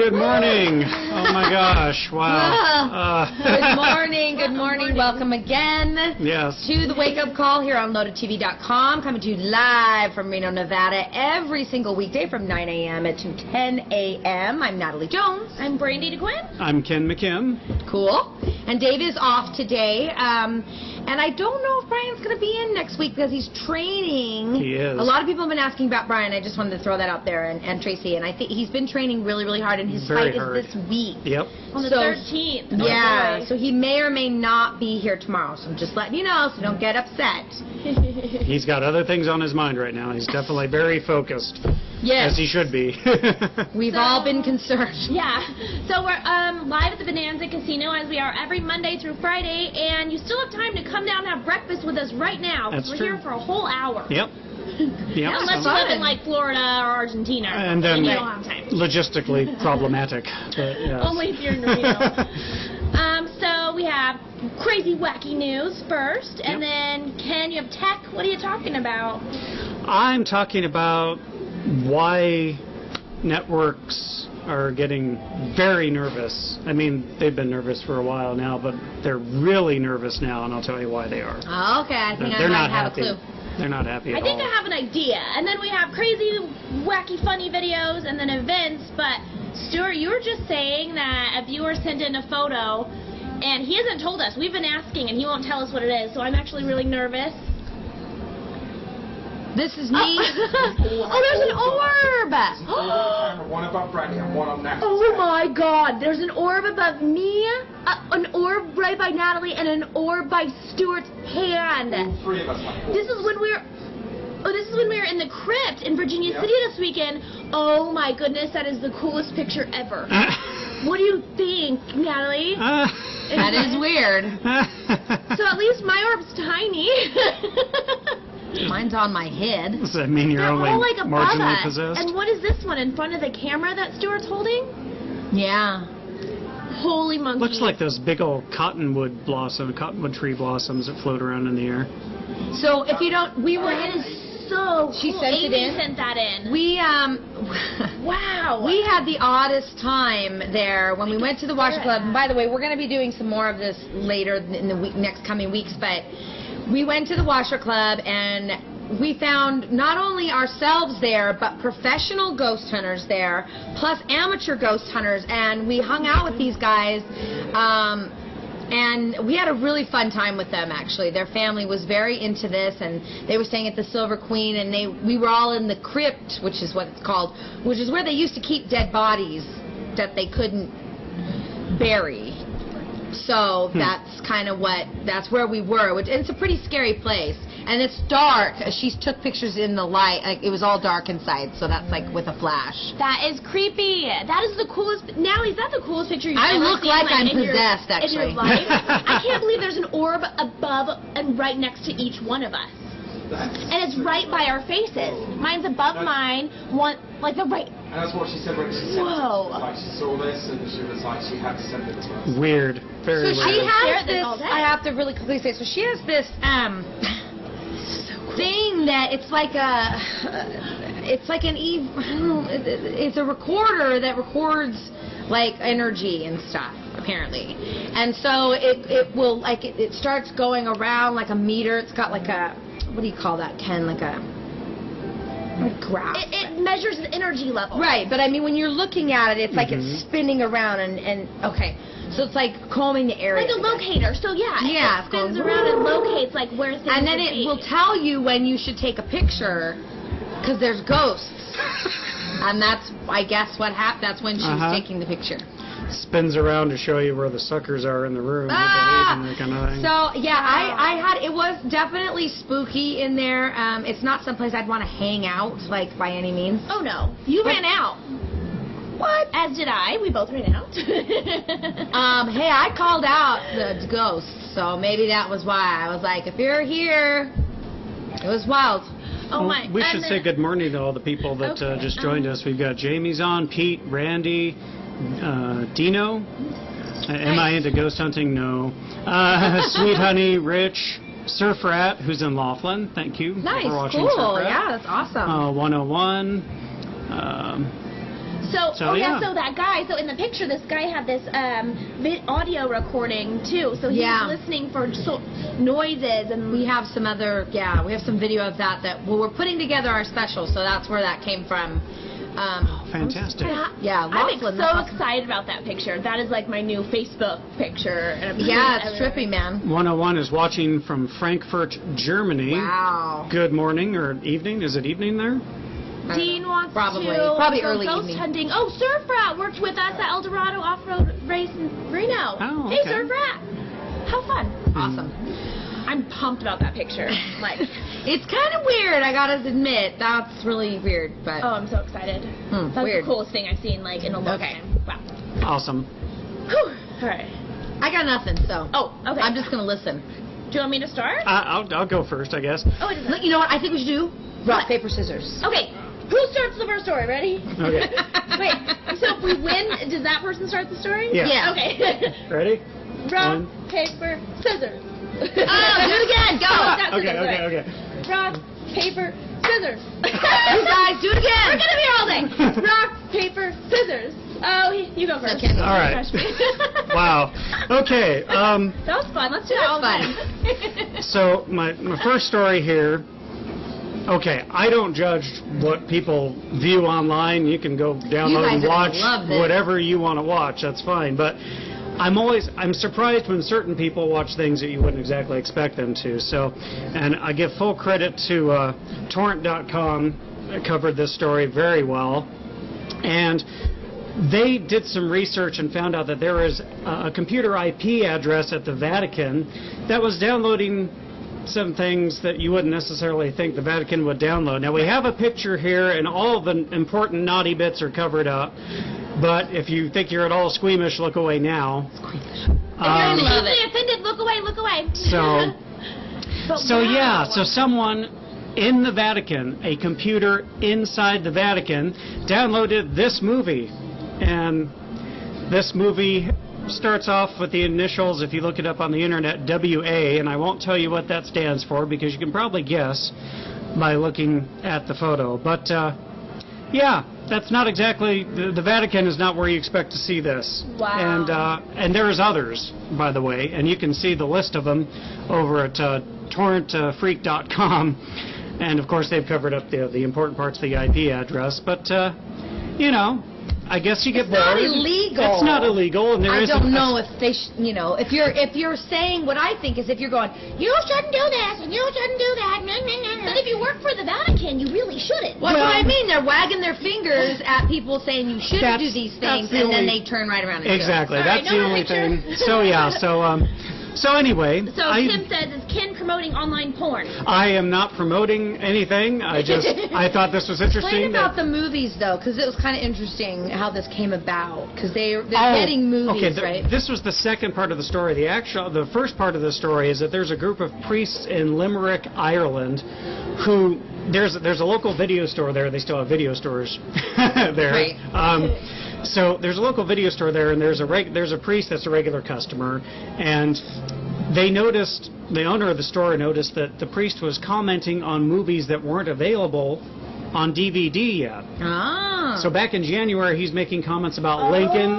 Good morning. Oh my gosh. Wow. Good morning. Welcome again to the Wake Up Call here on LoadedTV.com. Coming to you live from Reno, Nevada every single weekday from 9 a.m. to 10 a.m. I'm Natalie Jones. I'm Brandi Dequin. I'm Ken McKim. Cool. And Dave is off today. And I don't know if Brian's going to be in next week because he's training. He is. A lot of people have been asking about Brian. I just wanted to throw that out there. And Tracy. And I think he's been training really, really hard. And his fight is this week. Yep. On the 13th. Yeah. So he may or may not be here tomorrow. So I'm just letting you know so don't get upset. He's got other things on his mind right now. He's definitely very focused. Yes. As he should be. We've all been concerned. Yeah. So we're live at the Bonanza Casino as we are every Monday through Friday. And you still have time to come down and have breakfast with us right now. That's we're true. here for a whole hour. Yep. Yep. Unless you live in like Florida or Argentina. And then you don't have time. Logistically problematic. But yes. Only if you're in Reno. So we have crazy wacky news first. And then Ken, you have tech. What are you talking about? I'm talking about why networks are getting very nervous. I mean, they've been nervous for a while now, but they're really nervous now, and I'll tell you why they are. Oh, okay, I think They're I might not have happy. a clue. They're not happy at all. I think I have an idea. And then we have crazy, wacky, funny videos and then events. But, Stuart, you were just saying that a viewer sent in a photo, and he hasn't told us. We've been asking, and he won't tell us what it is, so I'm actually really nervous. This is me. Oh, there's an orb! One above Brandi and one on next. Oh my God! There's an orb above me, an orb right by Natalie, and an orb by Stuart's hand. All three of us have This is when we were. Oh, this is when we were in the crypt in Virginia City this weekend. Oh my goodness, that is the coolest picture ever. What do you think, Natalie? That is weird. So at least my orb's tiny. Mine's on my head. Does that mean you're They're only all like above marginally us. possessed? And what is this one in front of the camera that Stuart's holding? Yeah. Holy monkey. Looks like those big old cottonwood tree blossoms that float around in the air. So if you don't, we were That in. is so She cool. sent it Amy in? sent that in. We Wow. We had the oddest time there when we went to the Washer Club. And by the way, we're going to be doing some more of this later in the next coming weeks. But we went to the Washer Club and we found not only ourselves there, but professional ghost hunters there, plus amateur ghost hunters. And we hung out with these guys. And we had a really fun time with them, actually. Their family was very into this, and they were staying at the Silver Queen, and we were all in the crypt, which is what it's called, which is where they used to keep dead bodies that they couldn't bury. So that's kind of that's where we were. And it's a pretty scary place. And it's dark. She took pictures in the light. Like, it was all dark inside, so that's like with a flash. That is creepy. That is the coolest. Natalie, is that the coolest picture you've I ever look seen, like I'm in possessed, your, actually. In your life? I can't believe there's an orb above and right next to each one of us. And it's right by our faces. Mine's above mine, one like the right. And that's what she said when she sent it. Whoa. Like she saw this and she was like she had to send it to us. Weird. Very So weird. she Stare has at this this, all day. I have to really quickly say, so she has this thing that it's like it's a recorder that records like energy and stuff, apparently. And so it will, like, it starts going around like a meter. It's got like a, what do you call that, Ken? Like a graph. It measures the energy level. Right, but I mean, when you're looking at it, it's like it's spinning around and okay. So it's like combing the area. Like a locator. So yeah, Yeah, it spins it's around and locates like where things And then would it be. will tell you when you should take a picture, because there's ghosts. And that's, I guess, what happened. That's when she was taking the picture. Spins around to show you where the suckers are in the room. And that kind of thing. So, yeah, it was definitely spooky in there. It's not someplace I'd want to hang out, like, by any means. Oh no, you ran out. What? As did I. We both ran out. Hey, I called out the ghosts, so maybe that was why. I was like, if you're here, it was wild. Oh my. We should say good morning to all the people that just joined us. We've got Jamie's on, Pete, Randy, Dino. Am I into ghost hunting? No. Sweet Honey, Rich, Surf Rat, who's in Laughlin. Thank you Nice, for watching cool. Surf Rat. Yeah, that's awesome. 101. So yeah. so that guy, so in the picture, this guy had this audio recording too. So he was listening for noises, and we have some other, we have some video of that we're putting together our special, so that's where that came from. Fantastic. I'm so excited about that picture. That is like my new Facebook picture. And it's trippy, man. 101 is watching from Frankfurt, Germany. Wow. Good morning or evening. Is it evening there? Dean wants probably to early ghost evening. hunting. Oh, Surf Rat worked with us at El Dorado Off-Road Race in Reno. Oh, Hey, Surf Rat. How fun. Awesome. I'm pumped about that picture. Like, it's kind of weird, I gotta admit. That's really weird, but oh, I'm so excited. That's weird. the coolest thing I've seen like in a long time. Wow. Awesome. Whew. All right. I got nothing, so. Oh, okay. I'm just gonna listen. Do you want me to start? I'll go first, I guess. Oh, it doesn't. You know what? I think we should do rock, paper, scissors. Okay. Who starts the first story? Ready? Okay. Wait. So if we win, does that person start the story? Yeah. Okay. Ready? Rock, paper, scissors. Oh, do it again. Go. Okay. Rock, paper, scissors. You guys, do it again. We're gonna be here all day. Rock, paper, scissors. Oh, you go first. Okay. All right. Wow. Okay. That was fun. Let's do that all fun. So my first story here. Okay, I don't judge what people view online. You can go download and watch whatever you want to watch. That's fine. But I'm surprised when certain people watch things that you wouldn't exactly expect them to. So, and I give full credit to torrent.com that covered this story very well. And they did some research and found out that there is a computer IP address at the Vatican that was downloading some things that you wouldn't necessarily think the Vatican would download. Now we have a picture here and all of the important naughty bits are covered up, but if you think you're at all squeamish, look away now. If you're easily offended, look away, look away. So someone in the Vatican, a computer inside the Vatican, downloaded this movie, and this movie starts off with the initials, if you look it up on the internet, WA, and I won't tell you what that stands for because you can probably guess by looking at the photo. But yeah, that's not exactly, the Vatican is not where you expect to see this. Wow. And there's others, by the way, and you can see the list of them over at torrentfreak.com, and of course they've covered up the important parts of the IP address, but you know, I guess you get bored. It's not illegal. It's not illegal, and I don't know if they, if you're saying what I think is if you're going, you shouldn't do this and you shouldn't do that. But if you work for the Vatican, you really shouldn't. Well, that's what I mean. They're wagging their fingers at people saying you shouldn't do these things, and then they turn right around and exactly. do it. That's the only thing. So yeah. So anyway. So Kim says, is Ken promoting online porn? I am not promoting anything. I thought this was interesting. Explain about the movies, though, because it was kind of interesting how this came about. Because they're getting movies, right? This was the second part of the story. The first part of the story is that there's a group of priests in Limerick, Ireland, who there's a local video store there. They still have video stores there. Right. So there's a local video store there, and there's a priest that's a regular customer, and the owner of the store noticed that the priest was commenting on movies that weren't available on DVD yet. Ah. So back in January, he's making comments about Lincoln,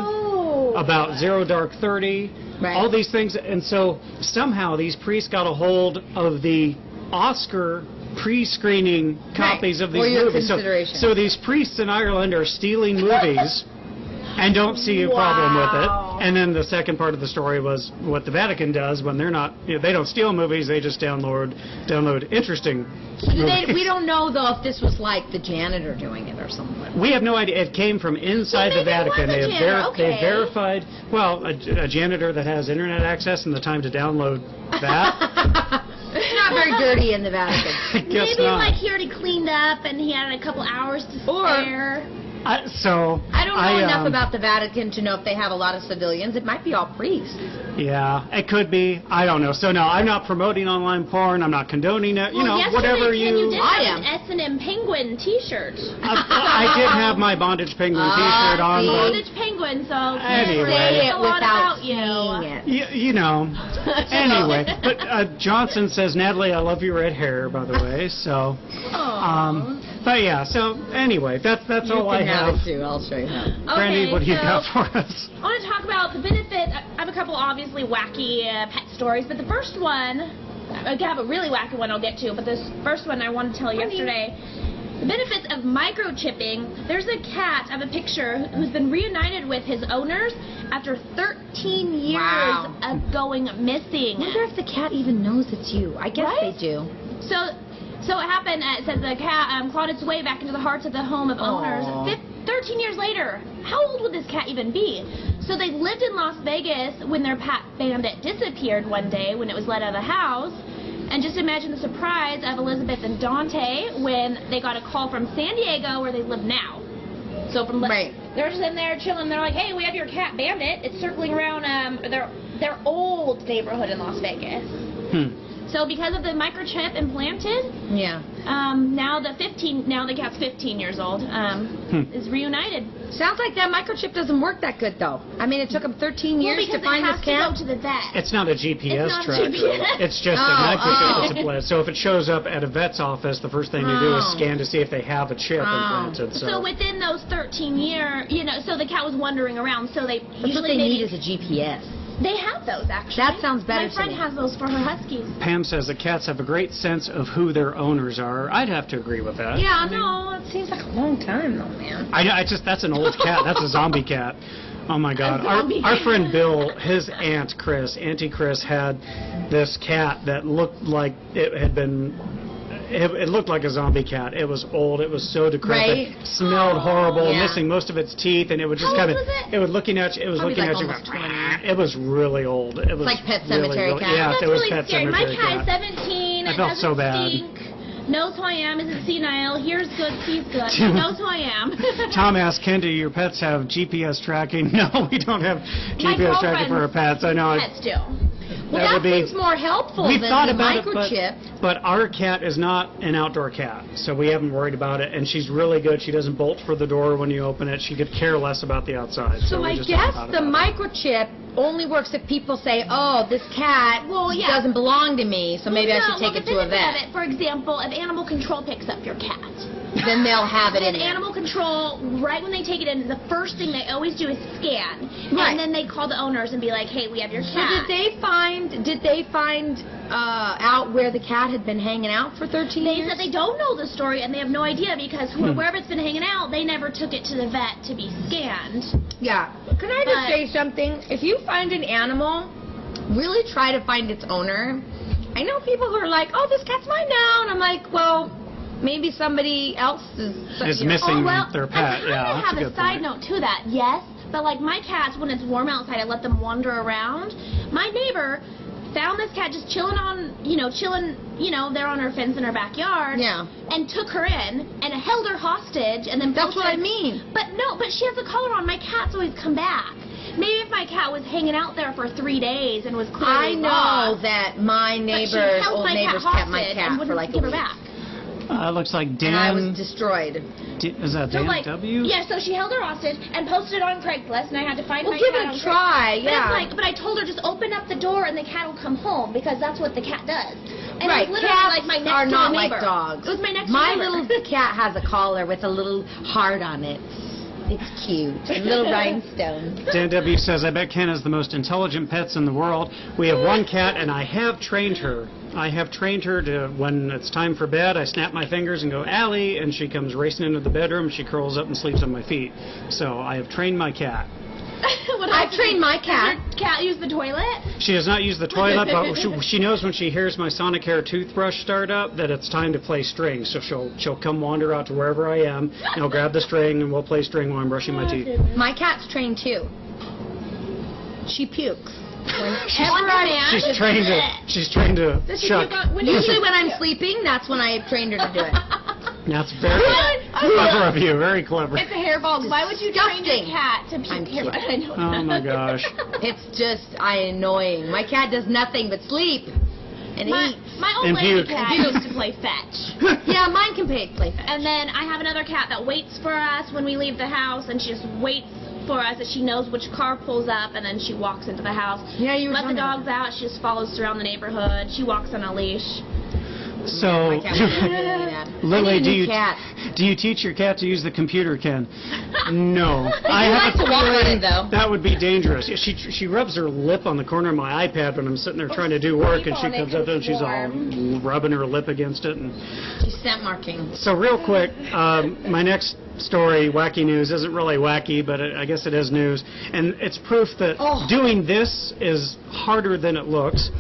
about Zero Dark 30, all these things, and so somehow these priests got a hold of the Oscar pre-screening copies of these movies. So these priests in Ireland are stealing movies and don't see a problem with it. And then the second part of the story was what the Vatican does when they're not, they don't steal movies, they just download interesting movies. We don't know, though, if this was like the janitor doing it or something. We have no idea. It came from inside the Vatican. They verified, well, a janitor that has internet access and the time to download that. It's not very dirty in the Vatican. Maybe like he already cleaned up and he had a couple hours to spare. I don't know enough about the Vatican to know if they have a lot of civilians. It might be all priests. Yeah, it could be. I don't know. So no, I'm not promoting online porn. I'm not condoning it. Whatever you did have an S&M Penguin T-shirt. I did have my Bondage Penguin T-shirt on. Bondage Penguin. So anyway, say it a lot without about you. Anyway, but Johnson says, Natalie, I love your red hair, by the way. So. But yeah, so anyway, that's all I have. You can have it too. I'll show you how. Brandy, what do you so got for us? I want to talk about the benefit. I have a couple obviously wacky pet stories, but the first one, I have a really wacky one I'll get to, but this first one I wanted to tell you yesterday. The benefits of microchipping. There's a cat, I have a picture, who's been reunited with his owners after 13 years of going missing. I wonder if the cat even knows it's you. I guess they do. So it happened, it says the cat clawed its way back into the hearts of the home of owners. 13 years later, how old would this cat even be? So they lived in Las Vegas when their pet bandit disappeared one day when it was let out of the house. And just imagine the surprise of Elizabeth and Dante when they got a call from San Diego where they live now. So from they're just in there chilling. They're like, hey, we have your cat Bandit. It's circling around their old neighborhood in Las Vegas. So because of the microchip implanted, now the cat's 15 years old, is reunited. Sounds like that microchip doesn't work that good though. I mean, it took them 13 years to find this cat. To go to the vet. It's not a GPS tracker. GPS. It's just a microchip that's implanted. So if it shows up at a vet's office, the first thing you do is scan to see if they have a chip implanted. So within those 13 years, so the cat was wandering around. So they That's what they need is a GPS. They have those, actually. That sounds better to me. My friend has those for her huskies. Pam says the cats have a great sense of who their owners are. I'd have to agree with that. Yeah, no, it seems like a long time, though, man. That's an old cat. That's a zombie cat. Oh, my God. Our friend Bill, his Auntie Chris, had this cat that looked like it had been... It looked like a zombie cat. It was old. It was so decrepit. Right? Smelled horrible, missing most of its teeth, and it would just kind of. It was looking at you. It was Probably looking like at you. almost 20. It was really old. It was like Pet really, Cemetery cat. Yeah, That's it was really Pet scary. Cemetery My cat cat. is 17. I felt so bad. Stink. Knows who I am. Isn't senile. Hears good. Sees good. Knows who I am. Tom asked, Ken, do your pets have GPS tracking? No, we don't have GPS tracking for our pets. I know. Pets do. Well, that seems more helpful than the microchip. But our cat is not an outdoor cat, so we haven't worried about it. And she's really good. She doesn't bolt for the door when you open it. She could care less about the outside. So I guess the microchip only works if people say, oh, this cat doesn't belong to me, so maybe I should take it to a vet. For example, if animal control picks up your cat, then they'll have it in there. Animal control, right when they take it in, the first thing they always do is scan. Right. And then they call the owners and be like, hey, we have your cat. So did they find out where the cat had been hanging out for 13 years? They said they don't know the story and they have no idea because wherever it's been hanging out, they never took it to the vet to be scanned. Yeah. Can I just say something? If you find an animal, really try to find its owner. I know people who are like, oh, this cat's mine now. And I'm like, well, maybe somebody else is missing their pet. I have a side note to that. Yes, but like my cats, when it's warm outside, I let them wander around. My neighbor found this cat just chilling there on her fence in her backyard. Yeah. And took her in and held her hostage and then. That's what I mean. But she has a collar on. My cats always come back. Maybe if my cat was hanging out there for 3 days and was clearly lost, that my old neighbors kept my cat for like a week. Looks like Dan. And I was destroyed. Is that Dan W? Yeah, so she held her hostage and posted it on Craigslist, and I had to find my cat. Well, give it a try, But I told her just open up the door and the cat will come home because that's what the cat does. And right, it was literally cats like my next are not neighbor. like dogs. It was my next My neighbor. little cat has a collar with a little heart on it. It's cute. A little rhinestone. Dan W. says, I bet Ken has the most intelligent pets in the world. We have one cat, and I have trained her. I have trained her to, when it's time for bed, I snap my fingers and go, Allie, and she comes racing into the bedroom. She curls up and sleeps on my feet. So I have trained my cat. I've trained my cat. Does your cat use the toilet? She does not use the toilet, but she knows when she hears my Sonicare toothbrush start up that it's time to play string. So she'll come wander out to wherever I am, and I'll grab the string, and we'll play string while I'm brushing my teeth. My cat's trained too. She pukes. She's trained to chuck. Usually when I'm sleeping, that's when I've trained her to do it. That's very clever of you. Very clever. It's a hairball. Why would you train your cat to puke hairball? I know. Oh my gosh. It's just annoying. My cat does nothing but sleep and eat. My old lady cat used to play fetch. Yeah, mine can play fetch. And then I have another cat that waits for us when we leave the house, and she just waits for us, that she knows which car pulls up, and then she walks into the house. Yeah, you let the dogs out. She just follows around the neighborhood. She walks on a leash. So, My cat would be doing that. Lily, I need a do new you cat. teach your cat to use the computer, Ken? No. I like to walk on feeling it, though. that would be dangerous. Yeah, she rubs her lip on the corner of my iPad when I'm sitting there trying to do work, and she sleep on it comes up 'cause and she's all it's rubbing her lip against it. And She's scent marking. so real quick, my next story, wacky news, isn't really wacky, but I guess it is news, and it's proof that doing this is harder than it looks.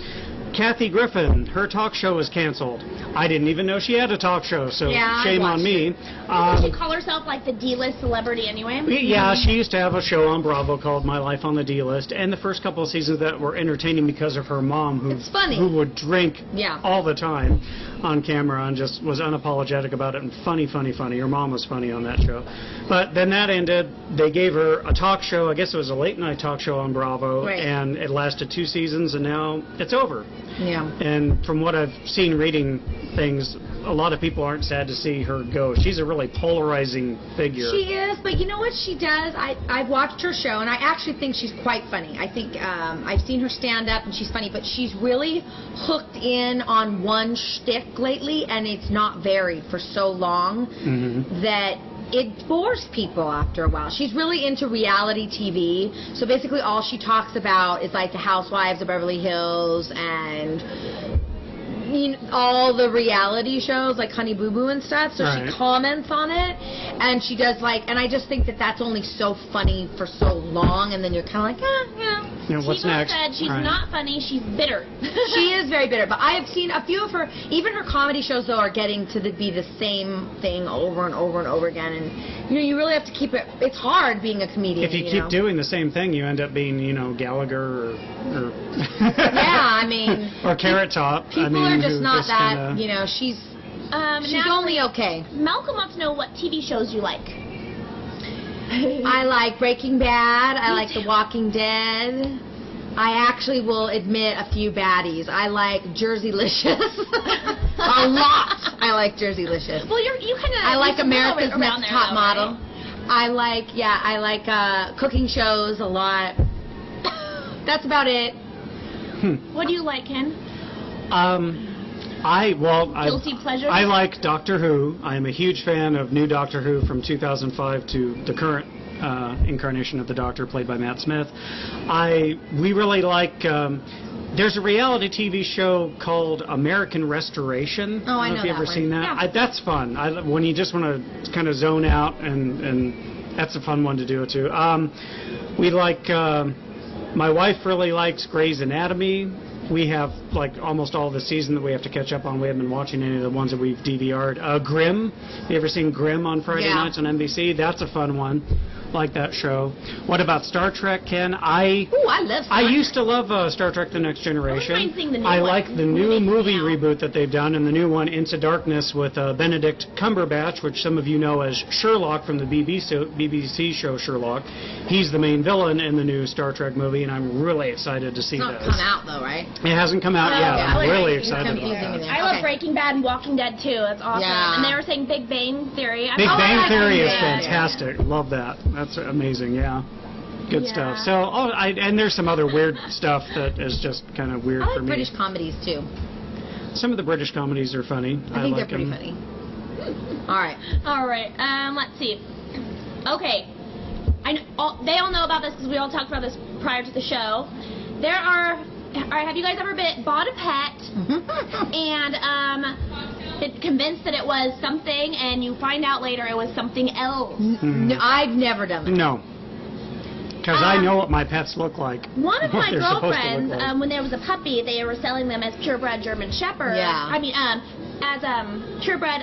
Kathy Griffin, her talk show was canceled. I didn't even know she had a talk show, so Yeah, shame I on me. Doesn't she call herself like the D-list celebrity anyway? Yeah, she used to have a show on Bravo called My Life on the D-List, and the first couple of seasons that were entertaining because of her mom, It's funny. who would drink Yeah. all the time on camera and just was unapologetic about it, and funny. Her mom was funny on that show. But then that ended. They gave her a talk show. I guess it was a late-night talk show on Bravo, Right. and it lasted 2 seasons, and now it's over. Yeah. And from what I've seen reading things, a lot of people aren't sad to see her go. She's a really polarizing figure. She is, but you know what she does? I've watched her show, and I actually think she's quite funny. I think I've seen her stand up, and she's funny, but she's really hooked in on one shtick lately, and it's not varied for so long that it bores people after a while. She's really into reality TV, so basically all she talks about is like the Housewives of Beverly Hills and all the reality shows like Honey Boo Boo and stuff, so Right. she comments on it, and she does and I just think that that's only so funny for so long, and then you're kind of like, yeah. You know, what's She next? said she's Right. not funny, she's bitter. She is very bitter, but I have seen a few of her, even her comedy shows though are getting to be the same thing over and over and over again, and you really have to keep it, it's hard being a comedian. If you keep doing the same thing, you end up being, Gallagher or Yeah, I mean, or Carrot Top. people are just who not that, kinda- she's Natalie, only okay. Malcolm wants to know what TV shows you like. I like Breaking Bad. I Me like too. The Walking Dead. I actually will admit a few baddies. I like Jerseylicious. A lot. I like Jerseylicious. Well, you kind of. I like America's around Next there, Top though, Model. right? I like cooking shows a lot. That's about it. What do you like, Ken? Guilty pleasures? I like Doctor Who. I am a huge fan of new Doctor Who from 2005 to the current incarnation of the Doctor, played by Matt Smith. We really like. There's a reality TV show called American Restoration. Oh, I don't know know if you've that ever one. seen that. Yeah. That's fun. When you just want to kind of zone out, and that's a fun one to do it too. We like. My wife really likes Grey's Anatomy. We have almost all the season that we have to catch up on. We haven't been watching any of the ones that we've DVR'd. Grimm. You ever seen Grimm on Friday Yeah. nights on NBC? That's a fun one. Like that show. What about Star Trek, Ken? Ooh, I love I used to love Star Trek: The Next Generation. I wouldn't mind seeing the new I one. like the new movie now. reboot that they've done, and the new one, Into Darkness, with Benedict Cumberbatch, which some of you know as Sherlock from the BBC show Sherlock. He's the main villain in the new Star Trek movie, and I'm really excited to see It's not this. come out though, right? It hasn't come out Oh, yet. okay. I'm I really like excited about confusing me that. there. I love Okay. Breaking Bad and Walking Dead too. That's awesome. Yeah. And they were saying Big Bang Theory. Big I Bang like Theory Big is Bang. fantastic. Love that. That's amazing. Yeah. Good Yeah. stuff. So, and there's some other weird stuff that is just kind of weird I for like me. British comedies too. Some of the British comedies are funny. I think like they're pretty them. funny. All right. All right. Let's see. Okay. They all know about this because we all talked about this prior to the show. All right. Have you guys ever bought a pet and been convinced that it was something, and you find out later it was something else? No, I've never done that. No. Because I know what my pets look like. One of what my they're supposed to look girlfriends, like. when there was a puppy, they were selling them as purebred German Shepherd. Yeah. I mean, as purebred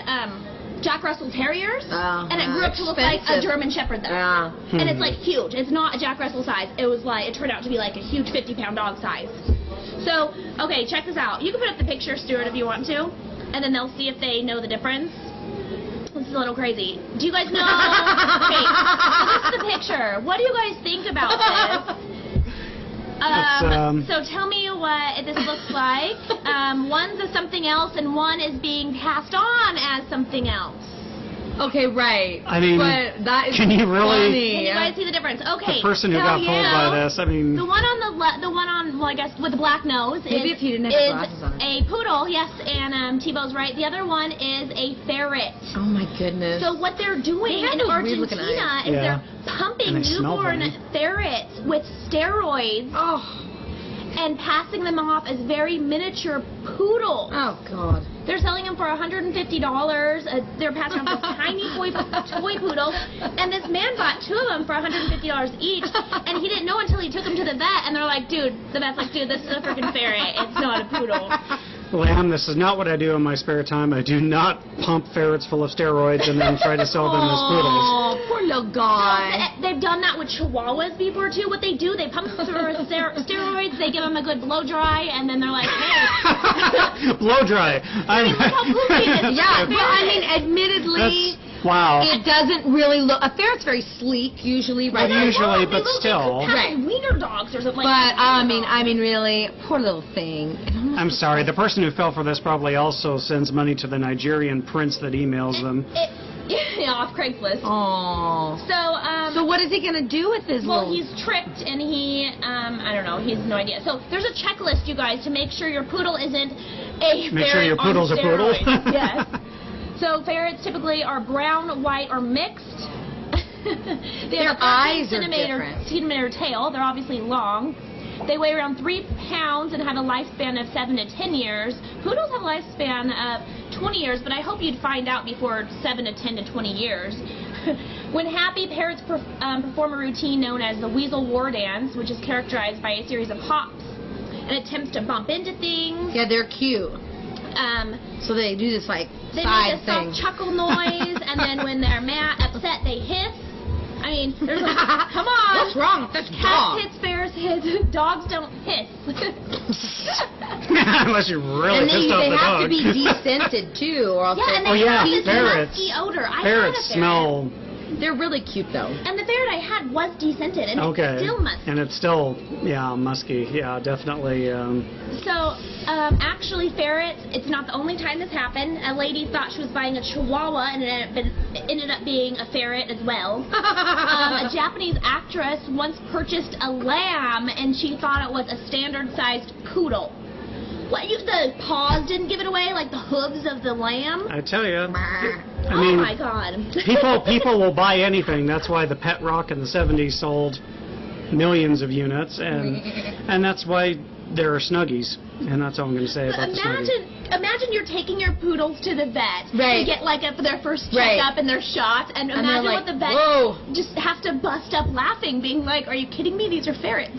Jack Russell Terriers, and it grew up to look like a expensive. German Shepherd though. Yeah. And it's like huge. It's not a Jack Russell size. It turned out to be like a huge 50-pound dog size. So, okay, check this out. You can put up the picture, Stuart, if you want to, and then they'll see if they know the difference. This is a little crazy. Do you guys know? Okay, so this is the picture. What do you guys think about this? So tell me what this looks like. One's a something else, and one is being passed on as something else. Okay, right. I mean, but that is can you really? funny. Can you guys see the difference? Okay. The person who got fooled by this, I mean. The one on well, I guess with the black nose Maybe is, if you didn't have glasses on it. a poodle, yes, and T-Bow's right. The other one is a ferret. Oh my goodness. So what they're doing They have in those weird-looking Argentina eyes. is Yeah. they're pumping And they smell newborn funny. ferrets with steroids Oh. and passing them off as very miniature poodles. Oh God. They're selling them for $150. They're passing them for tiny toy poodles. And this man bought 2 of them for $150 each. And he didn't know until he took them to the vet. And they're like, dude, the vet's like, dude, this is a freaking ferret. It's not a poodle. Lamb, this is not what I do in my spare time. I do not pump ferrets full of steroids and then try to sell them as poodles. Oh, poor little guy. They've done that with chihuahuas before, too. What they do, they pump them through steroids, they give them a good blow dry, and then they're like, hey. Blow dry. I mean, look how goofy it is. Yeah, but I mean, admittedly, Wow. it doesn't really look. A ferret's very sleek usually, right? Well, usually, They but look still. like Right. wiener dogs or something But like that. I mean, really, poor little thing. I'm sorry. The person who fell for this probably also sends money to the Nigerian prince that emails them. Yeah, off Craigslist. Oh. So, So what is he gonna do with his? well, little... he's tricked, and he, I don't know, he has no idea. So there's a checklist, you guys, to make sure your poodle isn't a Make sure ferret your poodle's on a poodle. steroids. Yes. So ferrets typically are brown, white, or mixed. They Their have a eyes are 13 centimeter tail. They're obviously long. They weigh around 3 pounds and have a lifespan of 7 to 10 years. Poodles have a lifespan of 20 years, but I hope you'd find out before 7 to 10 to 20 years. When happy, parrots perform a routine known as the weasel war dance, which is characterized by a series of hops and attempts to bump into things. Yeah, they're cute. So they do this like They side make a thing. soft chuckle noise, and then when they're upset, they hiss. I mean, there's like, come on. What's wrong with this dog? Cats hiss, bears hiss, dogs don't hiss. Unless you're really And pissed off they the have dog. to be descented too, or else Yeah, and Oh, they yeah, have this ferrets. musky odor. I Ferrets had a ferret. smell they're really cute though. And the ferret I had was descented, and okay. it's still musky. And it's still, yeah, musky. Yeah, definitely. So, actually, ferrets, it's not the only time this happened. A lady thought she was buying a chihuahua, and it ended up being a ferret as well. A Japanese actress once purchased a lamb, and she thought it was a standard-sized poodle. What, the paws didn't give it away, like the hooves of the lamb? I tell you. I Oh mean, my God. people will buy anything. That's why the pet rock in the 70s sold millions of units, and that's why there are Snuggies. And that's all I'm going to say about the Snuggies. Imagine you're taking your poodles to the vet Right. to get like their first Right. checkup and their shots, and they're imagine like, what the vet whoa. just has to bust up laughing, being like, "Are you kidding me? These are ferrets."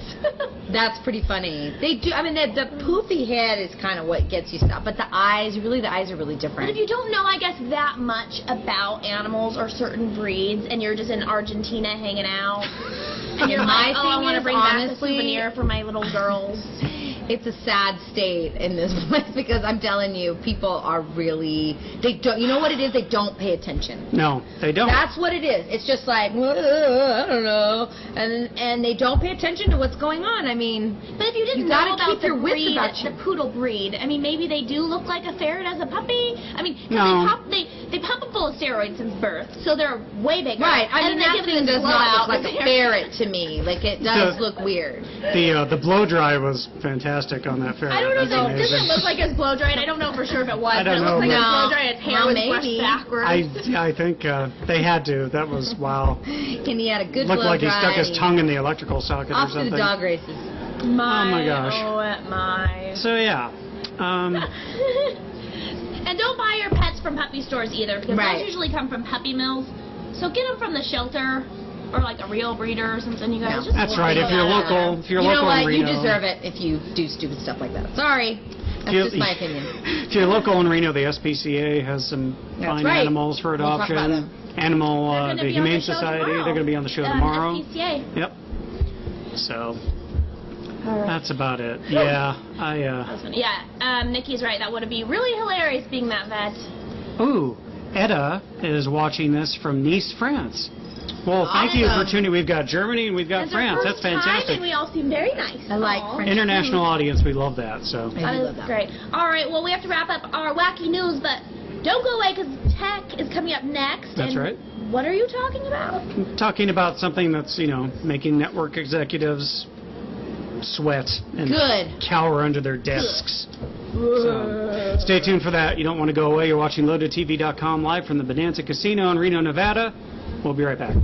That's pretty funny. They do. I mean, the poofy head is kind of what gets you stopped, but the eyes are really But different. if you don't know, I guess, that much about animals or certain breeds, and you're just in Argentina hanging out, and you're My like, "Oh, I thing want to is, bring back a honestly, souvenir for my little girls." It's a sad state in this place because I'm telling you, people are really, they don't, you know what it is? They don't pay attention. No, they don't. That's what it is. It's just like, I don't know. And they don't pay attention to what's going on. I mean, But if you didn't You know gotta about keep the your wits breed, about you. the poodle breed, I mean, maybe they do look like a ferret as a puppy. I mean, 'cause No. they pump them full of steroids since birth, so they're way bigger. right. I And mean, they that give them thing this does not look blowout like a with ferret to me. Like, it does The- look weird. The blow dry was fantastic on that ferret. I don't know. That's It doesn't amazing. look like his blow dried. I don't know for sure if it was. I don't but it know, looks like but- his No. blow dried. His hair Well, was maybe. brushed backwards. I think they had to. That was, wow. And he had a good Looked blow like he dry stuck his and tongue in the electrical socket or off to something. the dog races. My, Oh my gosh. Oh my. So yeah. And don't buy your pets from puppy stores either, because Right. those usually come from puppy mills. So get them from the shelter or like a real breeder or something. You guys No. just That's right. If you're local, You know local what? in You Reno, deserve it if you do stupid stuff like that. Sorry. That's You- just my opinion. If you're local in Reno, the SPCA has some That's fine right. animals for We'll talk adoption. about them. Animal, They're gonna the be on Humane the show Society. tomorrow. They're going to be on the show tomorrow. SPCA. Yep. So All right. that's about it. Yeah, Yeah, Nikki's right. That would be really hilarious being that vet. Ooh, Etta is watching this from Nice, France. Well, thank you for Awesome. tuning. We've got Germany and we've got It's our France. That's first time, fantastic. and we all seem very nice. I like Aw. French International audience, we love that. So I do That love is that. great. All right, well, we have to wrap up our wacky news, but don't go away because Tech is coming up next. That's and right. What are you talking about? Talking about something that's, making network executives sweat and cower under their desks. So stay tuned for that. You don't want to go away. You're watching LoadedTV.com live from the Bonanza Casino in Reno, Nevada. We'll be right back.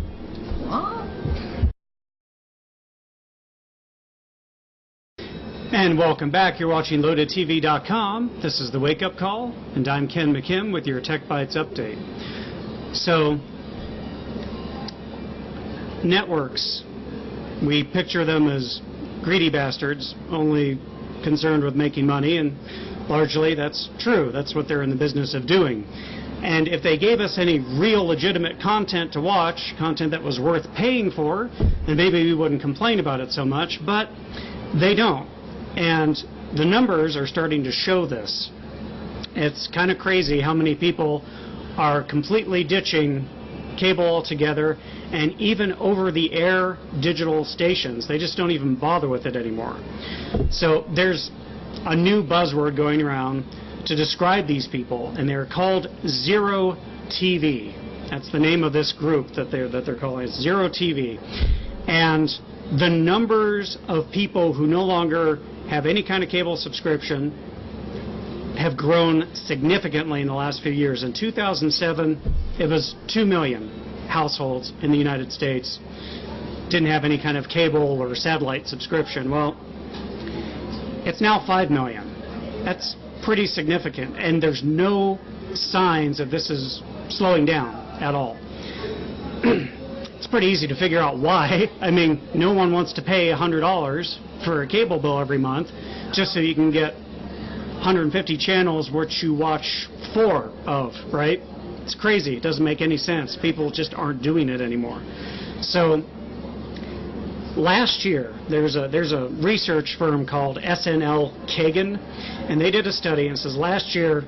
And welcome back. You're watching LoadedTV.com. This is the Wake Up Call, and I'm Ken McKim with your Tech Bites update. So, networks, we picture them as greedy bastards, only concerned with making money, and largely that's true. That's what they're in the business of doing. And if they gave us any real legitimate content to watch, content that was worth paying for, then maybe we wouldn't complain about it so much, but they don't. And the numbers are starting to show this. It's kind of crazy how many people are completely ditching cable altogether, and even over-the-air digital stations. They just don't even bother with it anymore. So there's a new buzzword going around to describe these people, and they're called Zero TV. That's the name of this group that they're calling it, Zero TV. And the numbers of people who no longer have any kind of cable subscription have grown significantly in the last few years. In 2007, it was 2 million households in the United States didn't have any kind of cable or satellite subscription. Well, it's now 5 million. That's pretty significant, and there's no signs that this is slowing down at all. It's pretty easy to figure out why. I mean, no one wants to pay $100 for a cable bill every month just so you can get 150 channels which you watch 4 of, right? It's crazy. It doesn't make any sense. People just aren't doing it anymore. So last year, there's a research firm called SNL Kagan, and they did a study, and it says last year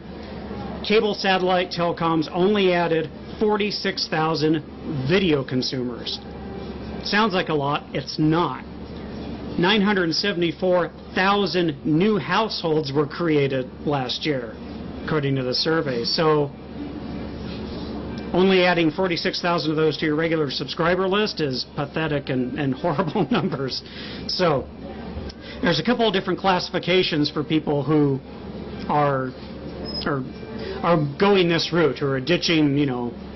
cable satellite telecoms only added 46,000 video consumers. Sounds like a lot. It's not. 974,000 new households were created last year, according to the survey. So only adding 46,000 of those to your regular subscriber list is pathetic and horrible numbers. So there's a couple of different classifications for people who are going this route, or are ditching,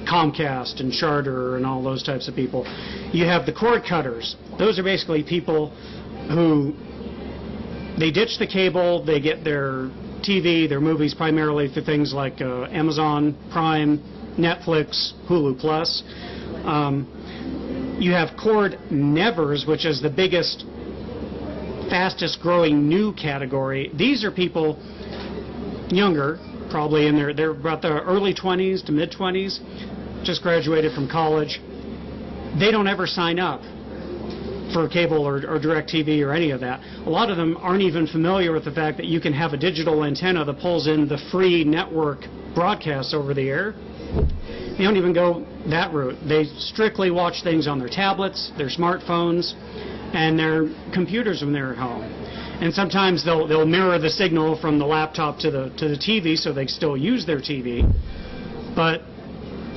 Comcast and Charter and all those types of people. You have the cord cutters. Those are basically people who they ditch the cable, they get their TV, their movies primarily through things like Amazon Prime, Netflix, Hulu Plus. You have cord nevers, which is the biggest, fastest growing new category. These are people younger, probably in they're about the early 20s to mid 20s, just graduated from college. They don't ever sign up for cable or DirecTV or any of that. A lot of them aren't even familiar with the fact that you can have a digital antenna that pulls in the free network broadcasts over the air. They don't even go that route. They strictly watch things on their tablets, their smartphones, and their computers when they're at home. And sometimes they'll mirror the signal from the laptop to the TV, so they still use their TV. But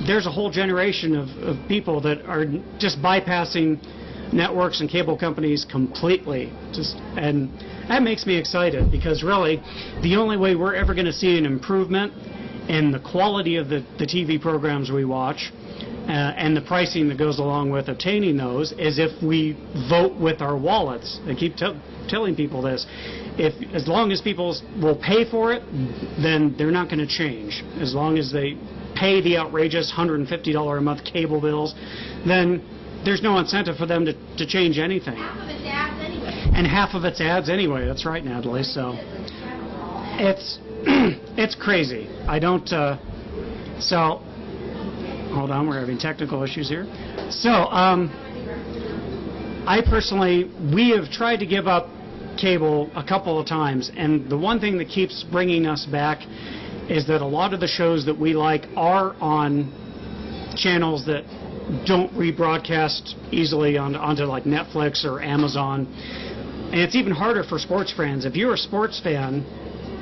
there's a whole generation of people that are just bypassing networks and cable companies completely. And that makes me excited, because really the only way we're ever going to see an improvement in the quality of the TV programs we watch and the pricing that goes along with obtaining those is if we vote with our wallets. I keep telling people this. As long as people will pay for it, then they're not going to change. As long as they pay the outrageous $150 a month cable bills, then there's no incentive for them to change anything. Half of it's ads anyway. And half of it's ads anyway. That's right, Natalie. So it's crazy. I don't. So hold on, we're having technical issues here. So I personally, we have tried to give up cable a couple of times, and the one thing that keeps bringing us back is that a lot of the shows that we like are on channels that don't rebroadcast easily onto like Netflix or Amazon. And it's even harder for sports fans. If you're a sports fan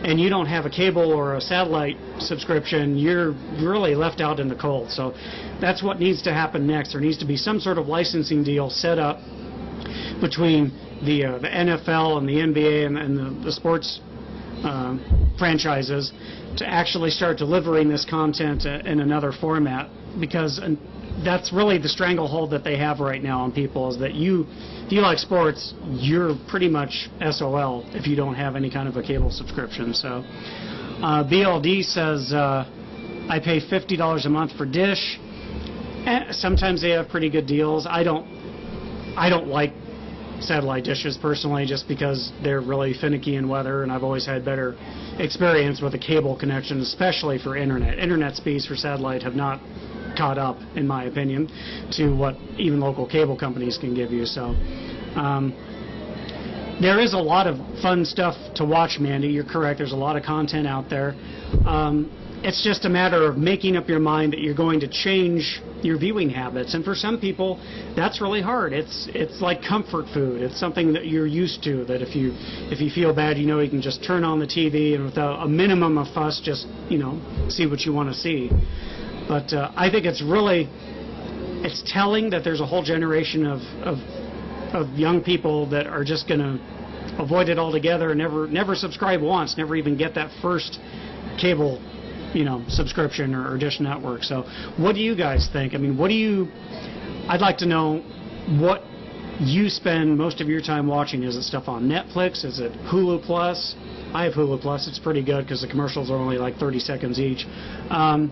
and you don't have a cable or a satellite subscription, you're really left out in the cold. So that's what needs to happen next. There needs to be some sort of licensing deal set up between the NFL and the NBA and the sports franchises to actually start delivering this content in another format, because that's really the stranglehold that they have right now on people, is that if you like sports, you're pretty much SOL if you don't have any kind of a cable subscription. So BLD says, I pay $50 a month for Dish. Sometimes they have pretty good deals. I don't like satellite dishes personally, just because they're really finicky in weather, and I've always had better experience with a cable connection, especially for internet. Internet speeds for satellite have not caught up, in my opinion, to what even local cable companies can give you. So there is a lot of fun stuff to watch, Mandy. You're correct. There's a lot of content out there. It's just a matter of making up your mind that you're going to change your viewing habits. And for some people, that's really hard. It's like comfort food. It's something that you're used to, that if you feel bad, you know you can just turn on the TV and without a minimum of fuss, just, see what you want to see. But I think it's telling that there's a whole generation of young people that are just going to avoid it altogether and never subscribe once, never even get that first cable subscription or Dish Network. So what do you guys think? I mean, I'd like to know what you spend most of your time watching. Is it stuff on Netflix? Is it Hulu Plus? I have Hulu Plus. It's pretty good because the commercials are only like 30 seconds each. I'm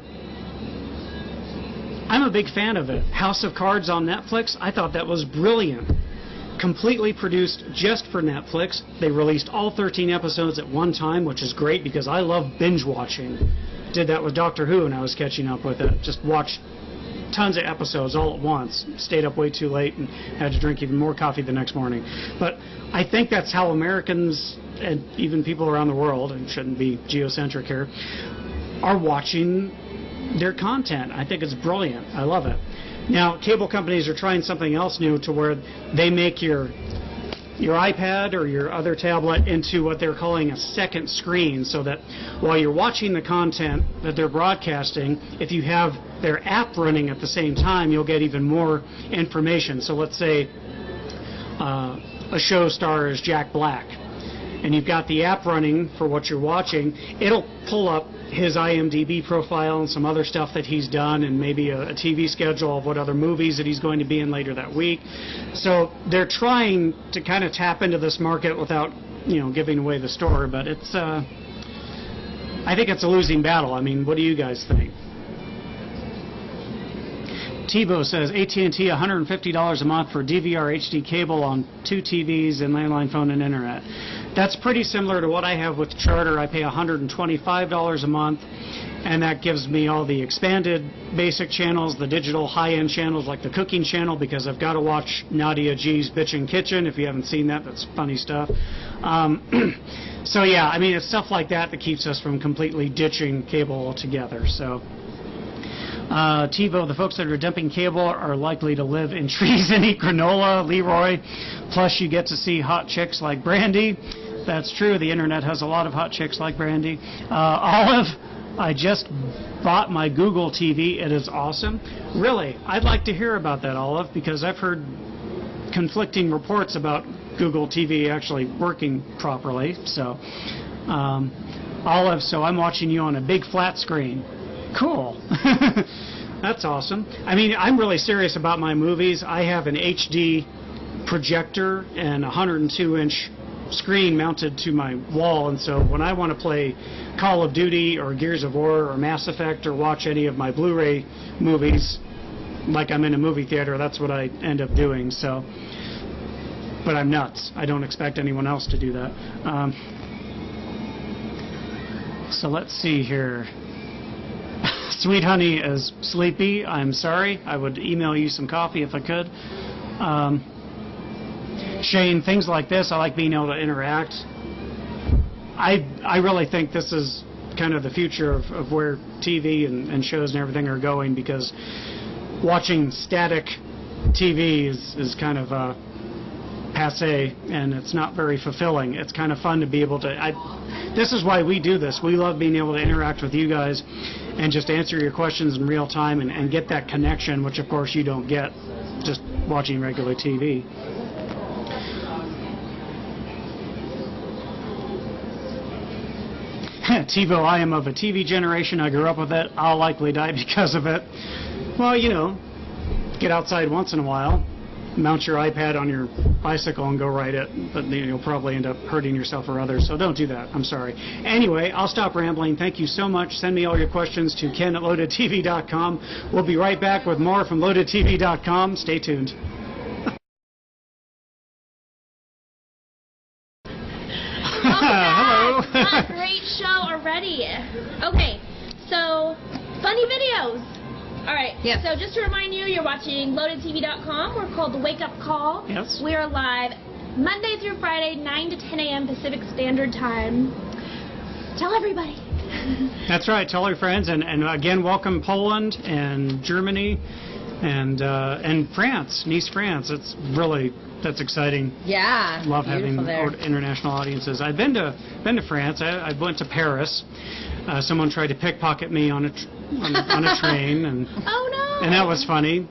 a big fan of it. House of Cards on Netflix, I thought that was brilliant. Completely produced just for Netflix. They released all 13 episodes at one time, which is great because I love binge watching. Did that with Doctor Who and I was catching up with it. Just watched tons of episodes all at once. Stayed up way too late and had to drink even more coffee the next morning. But I think that's how Americans and even people around the world, and shouldn't be geocentric here, are watching their content. I think it's brilliant. I love it. Now, cable companies are trying something else new to where they make your iPad or your other tablet into what they're calling a second screen, so that while you're watching the content that they're broadcasting, if you have their app running at the same time, you'll get even more information. So let's say a show stars Jack Black, and you've got the app running for what you're watching, it'll pull up his IMDb profile and some other stuff that he's done, and maybe a TV schedule of what other movies that he's going to be in later that week. So they're trying to kind of tap into this market without, giving away the store, but it's I think it's a losing battle. I mean, what do you guys think? Tebow says AT&T $150 a month for DVR HD cable on 2 TVs and landline phone and internet. That's pretty similar to what I have with Charter. I pay $125 a month, and that gives me all the expanded basic channels, the digital high-end channels like the cooking channel, because I've got to watch Nadia G's Bitchin' Kitchen. If you haven't seen that, that's funny stuff. So yeah, I mean, it's stuff like that that keeps us from completely ditching cable altogether. So TiVo, the folks that are dumping cable are likely to live in trees and eat granola. Leroy, plus you get to see hot chicks like Brandi. That's true. The internet has a lot of hot chicks like Brandi. Olive, I just bought my Google TV. It is awesome. Really, I'd like to hear about that, Olive, because I've heard conflicting reports about Google TV actually working properly. So, Olive, so I'm watching you on a big flat screen. Cool. That's awesome. I mean, I'm really serious about my movies. I have an HD projector and a 102-inch screen mounted to my wall, and so when I want to play Call of Duty or Gears of War or Mass Effect or watch any of my Blu-ray movies like I'm in a movie theater, that's what I end up doing. So, but I'm nuts. I don't expect anyone else to do that. So let's see here. Sweet Honey is sleepy. I'm sorry. I would email you some coffee if I could. Shane, things like this, I like being able to interact. I really think this is kind of the future of where TV and shows and everything are going, because watching static TV is kind of passe, and it's not very fulfilling. It's kind of fun to be able to... this is why we do this. We love being able to interact with you guys and just answer your questions in real time and get that connection, which, of course, you don't get just watching regular TV. TiVo, I am of a TV generation. I grew up with it. I'll likely die because of it. Well, you know, get outside once in a while, mount your iPad on your bicycle and go ride it, but you'll probably end up hurting yourself or others, so don't do that. I'm sorry. Anyway, I'll stop rambling. Thank you so much. Send me all your questions to ken@loadedtv.com. We'll be right back with more from loadedtv.com. Stay tuned. Hello. A great show already. Okay, so funny videos. All right. Yes. So just to remind you, you're watching LoadedTV.com. We're called The Wake Up Call. Yes. We are live Monday through Friday, 9 to 10 a.m. Pacific Standard Time. Tell everybody. That's right. Tell your friends, and again, welcome Poland and Germany and France, Nice, France. It's really, that's exciting. Yeah. Love having there. international audiences. I've been to France. I went to Paris. Someone tried to pickpocket me on a train, and Oh no. and that was funny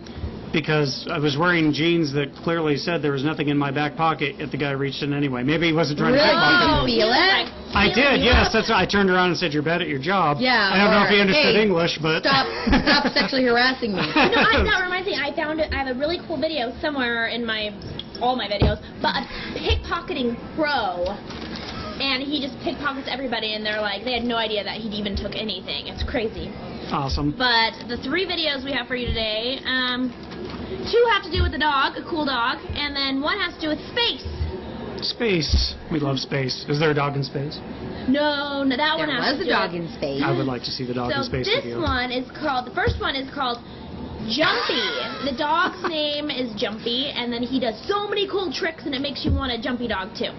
because I was wearing jeans that clearly said there was nothing in my back pocket. Yet the guy reached in anyway. Maybe he wasn't trying to Really? pickpocket Did me. you feel it? I did, yes. That's why I turned around and said, "You're bad at your job." Yeah. I don't know or, if he understood hey, English, but stop sexually harassing me. That reminds me. I found it. I have a really cool video somewhere in all my videos, but a pickpocketing pro, and he just pickpockets everybody, and they had no idea that he even took anything. It's crazy. Awesome. But the 3 videos we have for you today, 2 have to do with the dog, a cool dog, and then 1 has to do with space. Space. We love space. Is there a dog in space? No, that one There has was to a do dog with... in space. I would like to see the dog in space this video. one is called, the first one is called Jumpy. The dog's name is Jumpy, and then he does so many cool tricks, and it makes you want a jumpy dog too.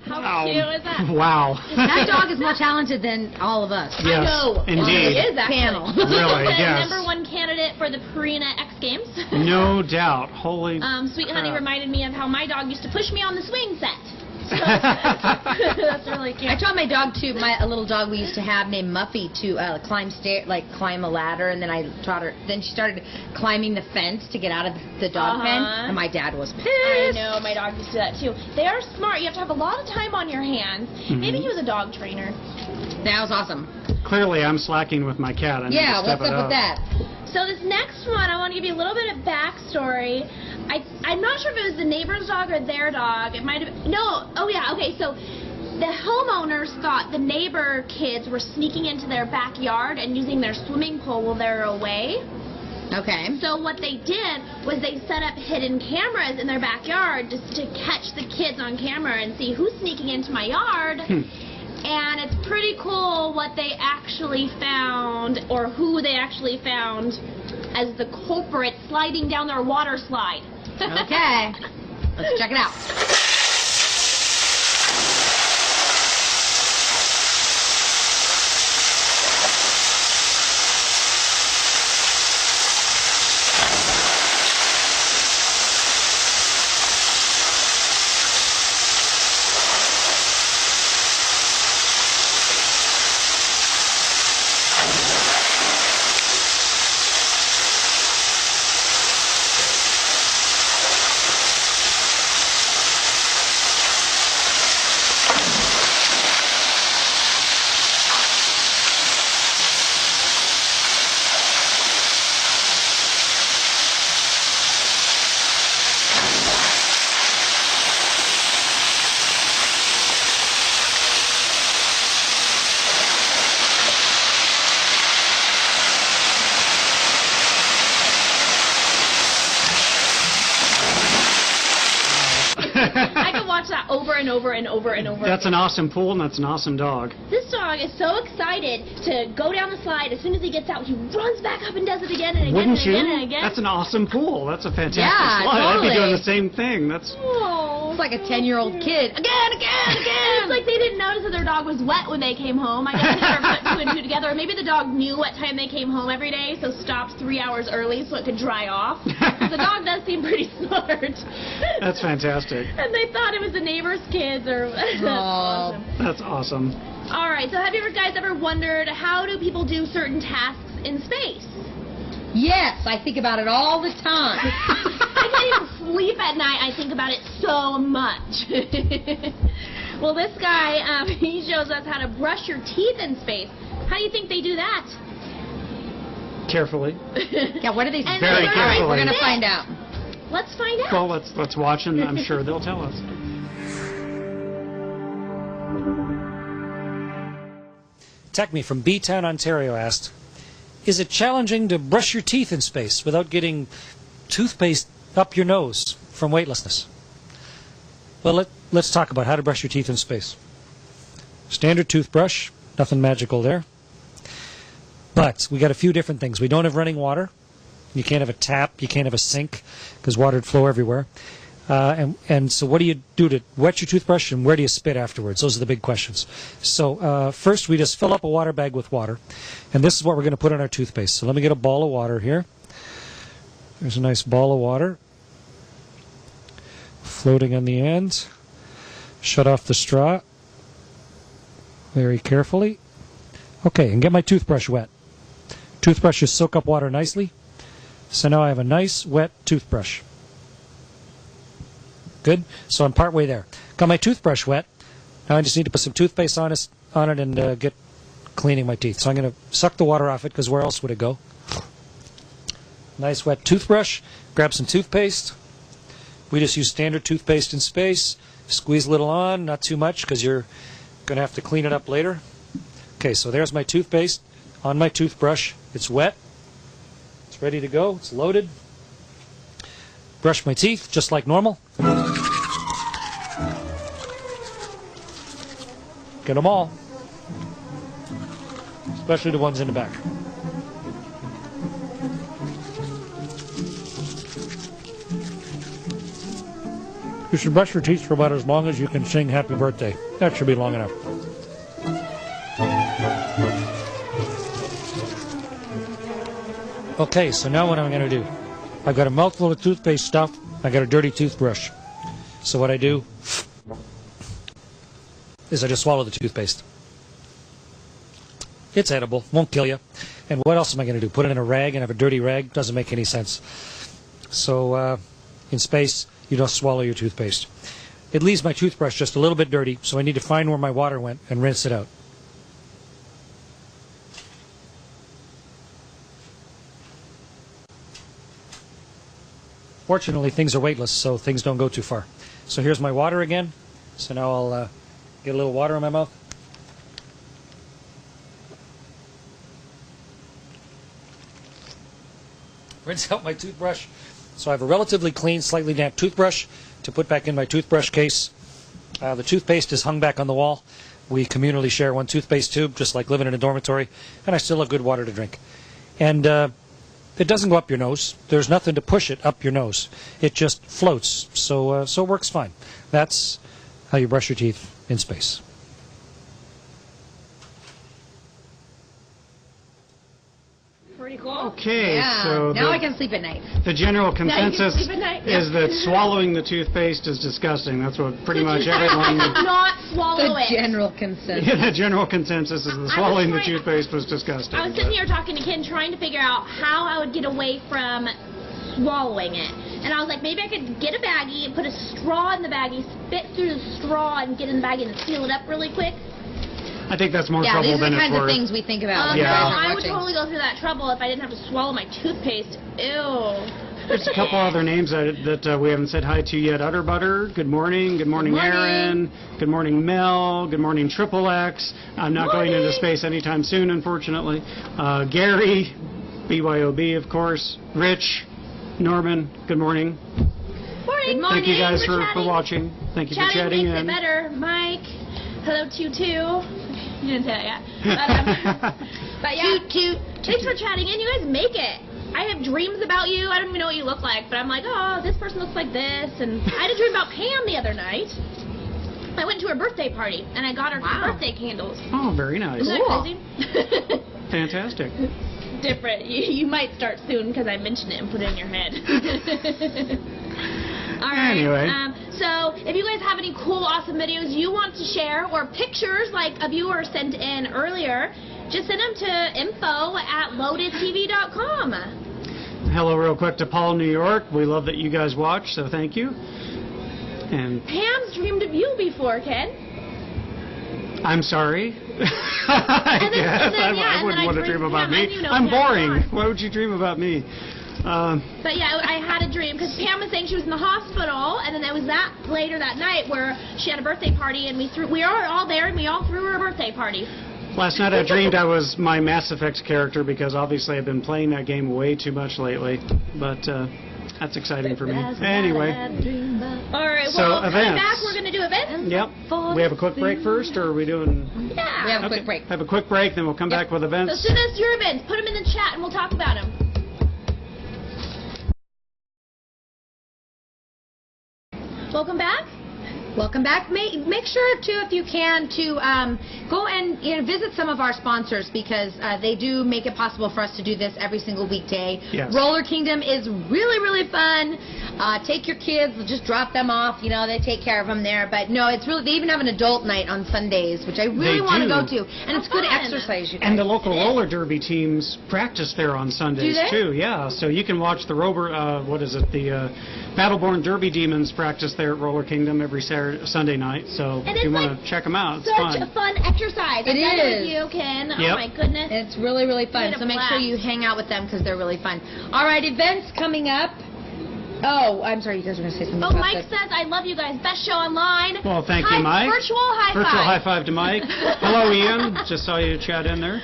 How cute is that? Wow. That dog is more talented than all of us. Yes, I know. indeed. It is actually. Panel. Really, The yes. #1 candidate for the Purina X Games. No doubt. Holy Sweet Honey crap. reminded me of how my dog used to push me on the swing set. That's really cute. I taught my dog a little dog we used to have named Muffy to climb a ladder, and then I taught her. Then she started climbing the fence to get out of the dog pen, and my dad was pissed. I know, my dog used to do that too. They are smart. You have to have a lot of time on your hands. Maybe he was a dog trainer. That was awesome. Clearly, I'm slacking with my cat. I need to Yeah, step what's it up with that? So this next one, I want to give you a little bit of backstory. I'm not sure if it was the neighbor's dog or their dog. It might have been, no. Oh yeah, okay. So the homeowners thought the neighbor kids were sneaking into their backyard and using their swimming pool while they're away. Okay. So what they did was they set up hidden cameras in their backyard just to catch the kids on camera and see who's sneaking into my yard. And it's pretty cool what they actually found, or who they actually found as the culprit sliding down their water slide. Okay. Let's check it out. over and over and over and over. That's again. an awesome pool, and that's an awesome dog. This dog is so excited to go down the slide. As soon as he gets out, he runs back up and does it again and again Wouldn't and you? again and again. That's an awesome pool. That's a fantastic Yeah, slide. I'd be totally. doing the same thing. That's Oh. It's like a 10-year-old kid. Again. It's like they didn't notice that their dog was wet when they came home. I guess they never put two and two together. Or maybe the dog knew what time they came home every day, so stopped 3 hours early so it could dry off. The dog does seem pretty smart. That's fantastic. And they thought it was the neighbor's kids or that's Oh. awesome. That's awesome. All right, so have you guys ever wondered how do people do certain tasks in space? Yes, I think about it all the time. I can't even sleep at night. I think about it so much. Well, this guy, he shows us how to brush your teeth in space. How do you think they do that? Carefully. Yeah, what are they And Very All right, carefully. we're going to find out. Let's find out. Well, let's watch, and I'm sure they'll tell us. Techme from B-Town, Ontario asked, is it challenging to brush your teeth in space without getting toothpaste up your nose from weightlessness? Well, let's talk about how to brush your teeth in space. Standard toothbrush, nothing magical there. But we got a few different things. We don't have running water. You can't have a tap. You can't have a sink because water would flow everywhere. And so what do you do to wet your toothbrush, and where do you spit afterwards? Those are the big questions. So first we just fill up a water bag with water, and this is what we're going to put on our toothpaste. So let me get a ball of water here. There's a nice ball of water floating on the end. Shut off the straw very carefully. Okay, and get my toothbrush wet. Toothbrushes soak up water nicely. So now I have a nice wet toothbrush. Good. So I'm partway there. Got my toothbrush wet. Now I just need to put some toothpaste on it and get cleaning my teeth. So I'm going to suck the water off it because where else would it go? Nice wet toothbrush. Grab some toothpaste. We just use standard toothpaste in space. Squeeze a little on, not too much because you're going to have to clean it up later. Okay, so there's my toothpaste on my toothbrush. It's wet. It's ready to go. It's loaded. Brush my teeth just like normal. Get them all, especially the ones in the back. You should brush your teeth for about as long as you can sing Happy Birthday. That should be long enough. Okay, so now what I'm going to do, I've got a mouthful of toothpaste stuff. I got a dirty toothbrush. So what I do is I just swallow the toothpaste. It's edible, won't kill you. And what else am I going to do? Put it in a rag and have a dirty rag? Doesn't make any sense. So in space, you don't swallow your toothpaste. It leaves my toothbrush just a little bit dirty, so I need to find where my water went and rinse it out. Fortunately, things are weightless, so things don't go too far. So here's my water again. So now I'll get a little water in my mouth. Rinse out my toothbrush. So I have a relatively clean, slightly damp toothbrush to put back in my toothbrush case. The toothpaste is hung back on the wall. We communally share one toothpaste tube, just like living in a dormitory, and I still have good water to drink. And it doesn't go up your nose. There's nothing to push it up your nose. It just floats, so it works fine. That's how you brush your teeth in space. Pretty cool. Okay, Yeah, so now I can sleep at night. the general Now you can consensus sleep at night, is yeah. that swallowing the toothpaste is disgusting. That's what pretty much Do everyone... not swallow The it. general consensus. Yeah, the general consensus is that I swallowing the was trying- toothpaste was disgusting. I was sitting here talking to Ken, trying to figure out how I would get away from swallowing it. And I was like, maybe I could get a baggie and put a straw in the baggie, spit through the straw and get in the baggie and seal it up really quick. I think that's more Yeah, trouble these are than the it's kinds of worth. things we think about when Yeah. you guys are I would watching. totally go through that trouble if I didn't have to swallow my toothpaste. Ew. There's a couple other names that we haven't said hi to yet. Utterbutter, good morning. Good morning, Good morning. Aaron. Good morning, Mel. Good morning, Triple X. I'm not going into Morning. space anytime soon, unfortunately. Gary, BYOB, of course. Rich, Norman, good morning. Morning. morning. Good morning. Thank you guys We're for chatting. watching. Thank you for Chatting chatting makes in. it better. Mike, hello to you too. You didn't say that yet. But yeah, thanks for chatting in. You guys make it. I have dreams about you. I don't even know what you look like, but I'm like, oh, this person looks like this. And I had a dream about Pam the other night. I went to her birthday party, and I got her some birthday candles. Oh, very nice. Isn't that crazy? Fantastic. Different. You might start soon because I mentioned it and put it in your head. All right. Anyway. So if you guys have any cool, awesome videos you want to share or pictures like a viewer sent in earlier, just send them to info@loadedtv.com. Hello real quick to Paul, New York. We love that you guys watch, so thank you. And Pam's dreamed of you before, Ken. I'm sorry. I wouldn't want to dream about me. I'm boring. Why would you dream about me? But yeah, I had a dream because Pam was saying she was in the hospital, and then there was that later that night where she had a birthday party, and we were all there, and we all threw her a birthday party. Last night I dreamed I was my Mass Effect character because obviously I've been playing that game way too much lately. But that's exciting for me. Anyway. All right. So, Well, coming events. back, we're gonna do events. Yep. We have a quick break first, or are we doing? Yeah. We have a Okay. quick break. Have a quick break, then we'll come back with So events. send us your events. Put them in the chat, and we'll talk about them. Welcome back. Welcome back. Make sure, too, if you can, to go and visit some of our sponsors because they do make it possible for us to do this every single weekday. Yes. Roller Kingdom is really, really fun. Take your kids, just drop them off. They take care of them there. But no, it's really, they even have an adult night on Sundays, which I really want to go to. And it's good fun. exercise, you guys. And the local roller derby teams practice there on Sundays Do they? too. Yeah, so you can watch the the Battleborn Derby Demons practice there at Roller Kingdom every Sunday night. So And if you it's want like to check them out, it's Such fun. a fun exercise. It I've done is. with you, Ken. Oh Yep. my goodness. It's really, really fun. Had a So make sure blast. you hang out with them because they're really fun. All right, events coming up. Oh, I'm sorry, you guys were going to say something Oh, about Mike this. says, I love you guys. Best show online. Well, thank you, Mike. Virtual high five. Virtual high five to Mike. Hello, Ian. Just saw you chat in there.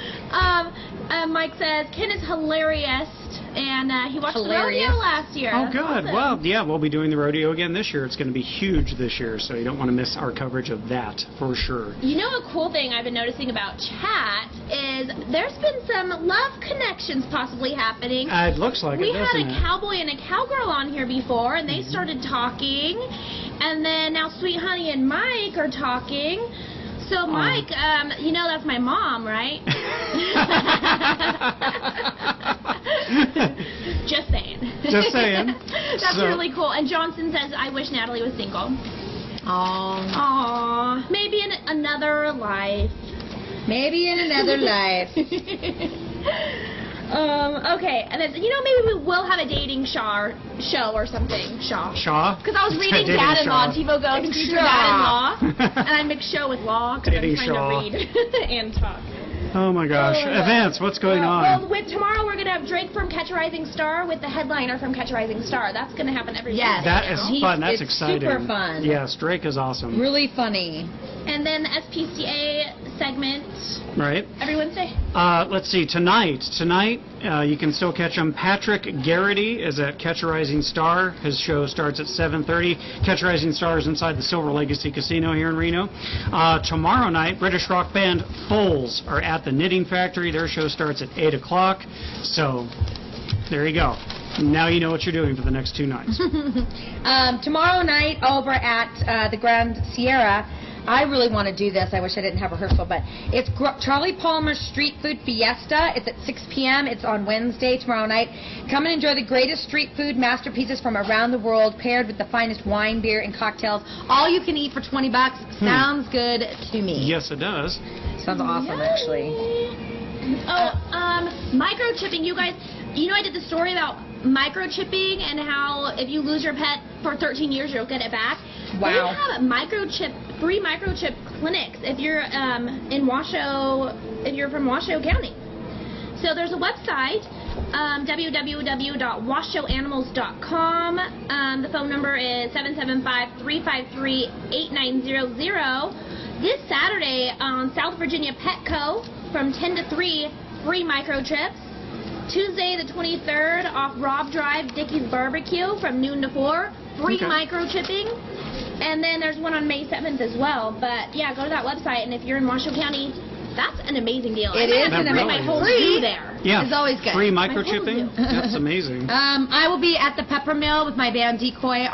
Mike says, Ken is hilarious, and he watched Hilarious. the rodeo last year. Oh, That's good. awesome. Well, yeah, we'll be doing the rodeo again this year. It's going to be huge this year, so you don't want to miss our coverage of that for sure. You know, a cool thing I've been noticing about chat is there's been some love connections possibly happening. It looks like We it, had doesn't a it? cowboy and a cowgirl on here before, and they started talking. And then now Sweet Honey and Mike are talking. So, Mike, that's my mom, right? Just saying. Just saying. That's So- really cool. And Johnson says, I wish Natalie was single. Oh, Aww. Maybe in another life. maybe in another life. Okay, and then, maybe we will have a dating show or something. Shaw? Because I was reading Dating Dad-in-Law, Shaw. and TiVo goes, future Shaw. Dad-in-Law, and I mix show with law because I'm Dating trying Shaw. to read and talk. Oh my gosh. Events, what's going on? Well, tomorrow we're going to have Drake from Catch a Rising Star with the headliner from Catch a Rising Star. That's going to happen every Yes. Wednesday That now. is He's- fun. That's it's exciting. super fun. Yes, Drake is awesome. Really funny. And then the SPCA segment Right? every Wednesday. Let's see. Tonight, you can still catch him. Patrick Garrity is at Catch a Rising Star. His show starts at 7:30. Catch a Rising Star is inside the Silver Legacy Casino here in Reno. Tomorrow night, British rock band Foals are at the Knitting Factory. Their show starts at 8 o'clock. So, there you go. Now you know what you're doing for the next 2 nights. Tomorrow night over at the Grand Sierra, I really want to do this. I wish I didn't have rehearsal, but it's Charlie Palmer's Street Food Fiesta. It's at 6 p.m. It's on Wednesday, tomorrow night. Come and enjoy the greatest street food masterpieces from around the world, paired with the finest wine, beer, and cocktails. All you can eat for $20. Sounds good to me. Yes, it does. Sounds awesome, actually. Microchipping, you guys. I did the story about microchipping and how if you lose your pet for 13 years, you'll get it back. Wow. They have free microchip clinics if you're if you're from Washoe County. So there's a website, www.washoeanimals.com. The phone number is 775-353-8900. This Saturday on South Virginia Petco from 10 to 3, free microchips. Tuesday the 23rd off Robb Drive, Dickey's Barbecue from noon to 4, free Okay. microchipping. And then there's one on May 7th as well. But yeah, go to that website, and if you're in Washoe County, that's an amazing deal. It I is might have to an bring my amazing whole deal. zoo there. Yeah. It's always good. Free My microchipping? whole That's amazing. I will be at the Pepper Mill with my band Decoy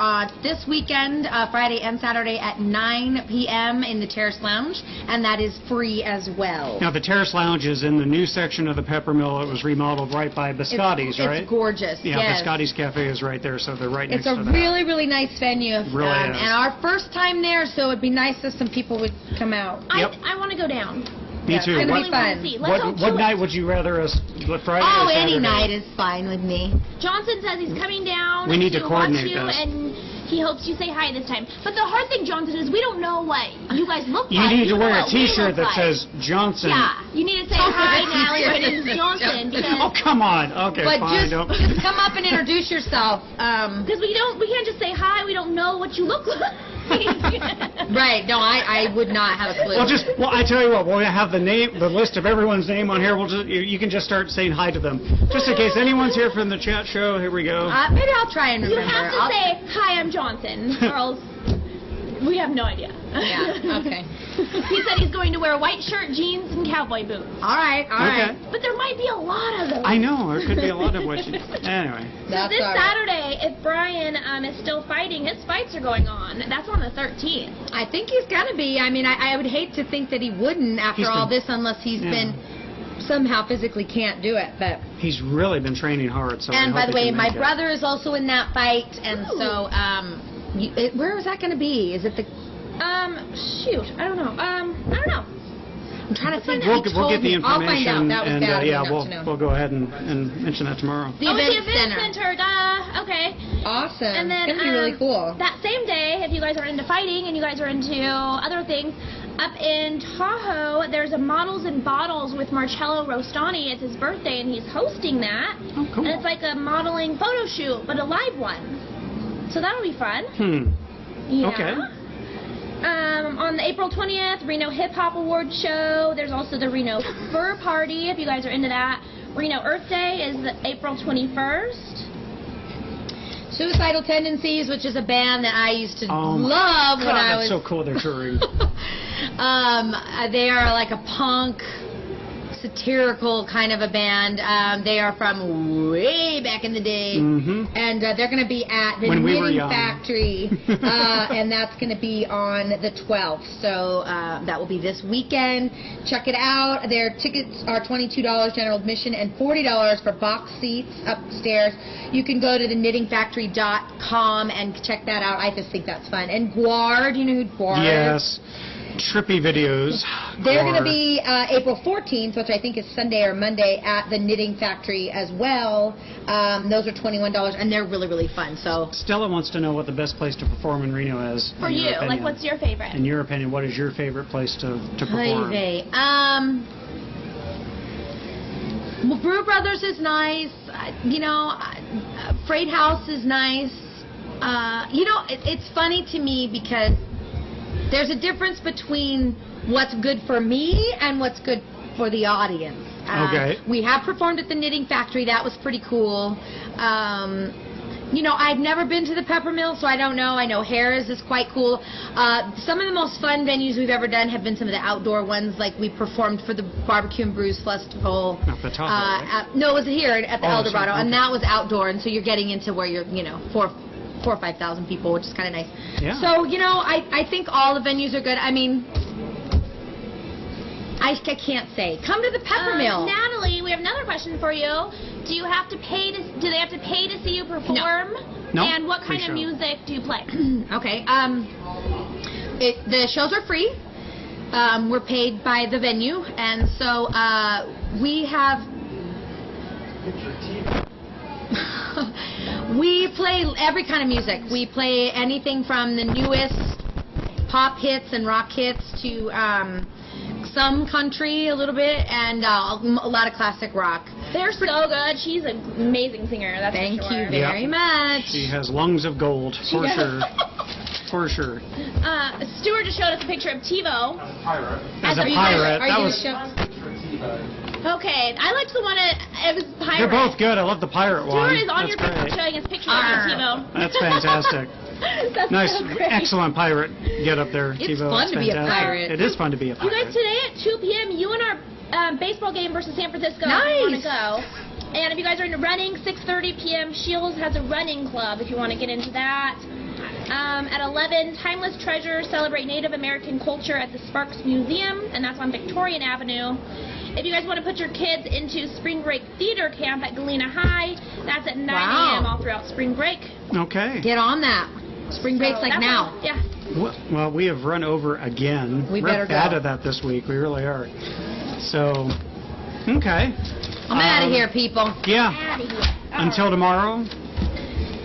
this weekend, Friday and Saturday at 9 p.m. in the Terrace Lounge, and that is free as well. Now, the Terrace Lounge is in the new section of the Pepper Mill. It was remodeled right by Biscotti's, right? It's gorgeous. Yeah, yes. Biscotti's Cafe is right there, so they're right It's next a to that. really, really nice venue. Really is. And our first time there, so it'd be nice if some people would come out. Yep. I want to go down. Me too. It's gonna Really be wanna fun. see. Let's all What do night it. would you rather us, Friday or Oh, Saturday? any night is fine with me. Johnson says he's coming down We need to watch coordinate you, this. and he hopes you say hi this time. But the hard thing, Johnson, is we don't know what you guys look You like. need to We wear know a what we T-shirt look that like. says Johnson. Yeah, you need to say hi, Natalie. My name is Johnson Oh, because come on. Okay, But fine. just come up and introduce yourself. we can't just say hi. We don't know what you look like. Right. No, I would not have a clue. Well, I tell you what, we'll have the list of everyone's name on here. You can just start saying hi to them. Just in case anyone's here from the chat show, here we go. Maybe I'll try and You remember. have to say hi. I'm Johnson, or else we have no idea. Yeah, okay. He said he's going to wear a white shirt, jeans, and cowboy boots. All right, all right. Okay. But there might be a lot of those. I know, there could be a lot of what you... Anyway. So That's this all right. Saturday, if Brian is still fighting, his fights are going on. That's on the 13th. I think he's gonna be. I mean, I would hate to think that he wouldn't after He's all been- this, unless he's Yeah. been somehow physically can't do it. But He's really been training hard, so and I by hope the he way, can my make it. brother is also in that fight, and Ooh. so where is that gonna be? Is it the? Shoot, I don't know. I don't know. I'm trying to think. We'll He get told the me. I'll find out. information, That was and bad of me yeah, not to know. we'll go ahead and mention that tomorrow. The the event event center. center. Okay. Awesome. And then it's gonna be really cool. That same day, if you guys are into fighting and you guys are into other things, up in Tahoe, there's a Models and Bottles with Marcello Rostani. It's his birthday, and he's hosting that. Oh, cool. And it's like a modeling photo shoot, but a live one. So that'll be fun. Yeah. Okay. On April 20th, Reno Hip Hop Award Show. There's also the Reno Fur Party, if you guys are into that. Reno Earth Day is April 21st. Suicidal Tendencies, which is a band that I used to Oh my love when God, I that's was. so cool they're touring. They are like a punk, satirical kind of a band. They are from way back in the day, and they're going to be at the When we were Knitting young. Factory, and that's going to be on the 12th. So that will be this weekend. Check it out. Their tickets are $22 general admission and $40 for box seats upstairs. You can go to the knittingfactory.com and check that out. I just think that's fun. And Guar, do you know who Guar is? Yes. Trippy videos. They're going to Or- be April 14th, which I think is Sunday or Monday, at the Knitting Factory as well. Those are $21, and they're really, really fun. So Stella wants to know what the best place to perform in Reno is. For in your you, like opinion. what's your favorite? In your opinion, what is your favorite place to perform? Hey, well, Brew Brothers is nice. Freight House is nice. It's funny to me because there's a difference between what's good for me and what's good for the audience. Okay. We have performed at the Knitting Factory. That was pretty cool. I've never been to the Pepper Mill, so I don't know. I know Harris is quite cool. Some of the most fun venues we've ever done have been some of the outdoor ones, like we performed for the Barbecue and Brews Festival. Up the top, right? No, it was here at the Oh, El Dorado, sorry, and okay. that was outdoor, and so you're getting into where you're, 4,000 or 5,000 people, which is kind of nice. Yeah. So, I think all the venues are good. I mean, I can't say. Come to the Pepper Mill. Natalie, we have another question for you. Do they have to pay to see you perform? No. And what Free kind of show. music do you play? Okay. The shows are free. We're paid by the venue, and so we have. We play every kind of music. We play anything from the newest pop hits and rock hits to some country a little bit, and a lot of classic rock. They're so good. She's an amazing singer. That's Thank for sure. you very much. She has lungs of gold, for does. sure. For sure. Stuart just showed us a picture of TiVo. Pirate. As a Are you pirate, gonna that was... show? Picture of TiVo. Okay, I liked the one. It was pirate. They're both good. I love the pirate one. Stuart is on That's your Facebook great. showing his picture of TiVo. That's fantastic. That's Nice, so great. excellent pirate get up there, It's TiVo. fun That's to be a fantastic. pirate. It is fun to be a You pirate. guys, today at 2 p.m., you and our baseball game versus San Francisco. If you want to go. And if you guys are into running, 6:30 p.m., Shields has a running club if you want to get into that. At 11, Timeless Treasures celebrate Native American culture at the Sparks Museum, and that's on Victorian Avenue. If you guys want to put your kids into spring break theater camp at Galena High, that's at 9 a.m. all throughout spring break. Okay. Get on that. Spring break's like that's now. all. Yeah. Well, we have run over again. We We're better bad go. at that this week. We really are. So, okay. I'm out of here, people. Yeah. Out of here. Until tomorrow,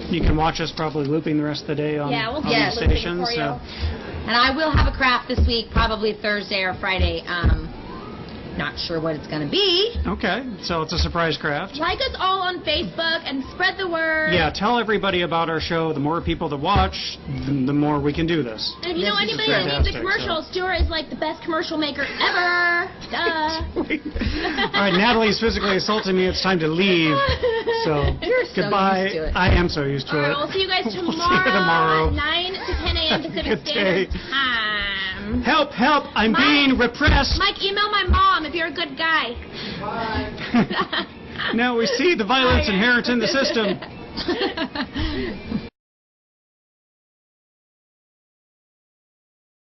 you can watch us probably looping the rest of the day on Yeah, we'll all do these looping stations. for you. So. And I will have a craft this week, probably Thursday or Friday. Not sure what it's going to be. Okay, so it's a surprise craft. Like us all on Facebook and spread the word. Yeah, tell everybody about our show. The more people that watch, the more we can do this. And if you know This is anybody that needs a fantastic, commercial, Stuart is like the best commercial maker ever. Duh. All right, Natalie's physically assaulting me. It's time to leave. So, You're so goodbye. used to it. I am so used to All it. right, we'll see you guys We'll tomorrow, see you tomorrow. 9 to 10 a.m. Pacific Good Standard day. Time. Help, help, I'm Mike. being repressed. Mike, email my mom if you're a good guy. Now we see the violence inherent in the system.